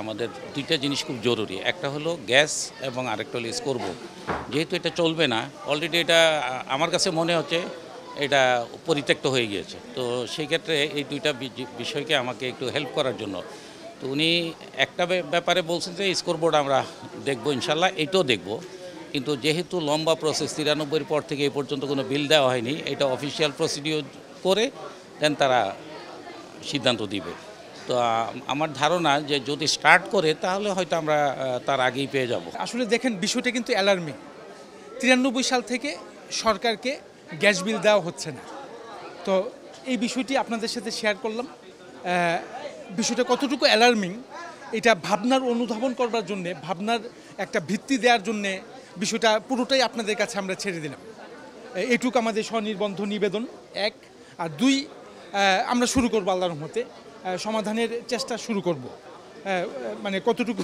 আমাদের দুইটা জিনিস খুব জরুরি, একটা হলো গ্যাস এবং আরেকটা হলো স্কোরবোর্ড। যেহেতু এটা চলবে না, অলরেডি এটা আমার কাছে মনে হচ্ছে এটা পরিত্যক্ত হয়ে গিয়েছে। তো সেই ক্ষেত্রে এই দুইটা বিষয়কে আমাকে একটু হেল্প করার জন্য, তো উনি একটা ব্যাপারে বলছেন যে স্কোরবোর্ড আমরা দেখবো, ইনশাল্লাহ এইটাও দেখব। কিন্তু যেহেতু লম্বা প্রসেস, 93-এর পর থেকে এই পর্যন্ত কোনো বিল দেওয়া হয়নি, এটা অফিসিয়াল প্রসিডিওর করে দেন তারা সিদ্ধান্ত দিবে। তো আমার ধারণা যে যদি স্টার্ট করে তাহলে হয়তো আমরা তার আগেই পেয়ে যাব। আসলে দেখেন, বিষয়টা কিন্তু অ্যালার্মিং। 93 সাল থেকে সরকারকে গ্যাস বিল দেওয়া হচ্ছে না। তো এই বিষয়টি আপনাদের সাথে শেয়ার করলাম। বিষয়টা কতটুকু অ্যালার্মিং এটা ভাবনার অনুধাবন করবার জন্যে, ভাবনার একটা ভিত্তি দেওয়ার জন্যে বিষয়টা পুরোটাই আপনাদের কাছে আমরা ছেড়ে দিলাম। এটুকু আমাদের স্বনির্বন্ধ নিবেদন, এক। আর দুই, আমরা শুরু করবো আল্লাহর রহমতে, সমাধানের চেষ্টা শুরু করব। মানে কতটুকু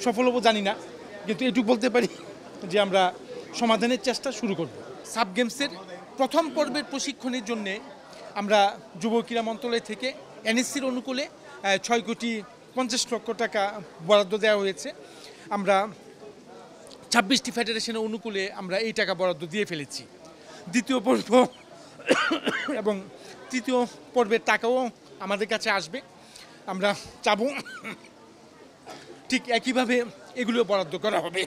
সফল হবো জানি না, কিন্তু এটুকু বলতে পারি যে আমরা সমাধানের চেষ্টা শুরু করব। সাব গেমসের প্রথম পর্বের প্রশিক্ষণের জন্যে আমরা যুব ক্রীড়া মন্ত্রণালয় থেকে এনএসসির অনুকূলে 6,50,00,000 টাকা বরাদ্দ দেওয়া হয়েছে। আমরা 26টি ফেডারেশনের অনুকূলে আমরা এই টাকা বরাদ্দ দিয়ে ফেলেছি। দ্বিতীয় পর্ব এবং তৃতীয় পর্বের টাকাও আমাদের কাছে আসবে। আমরা চাবো ঠিক একইভাবে এগুলো বরাদ্দ করা হবে।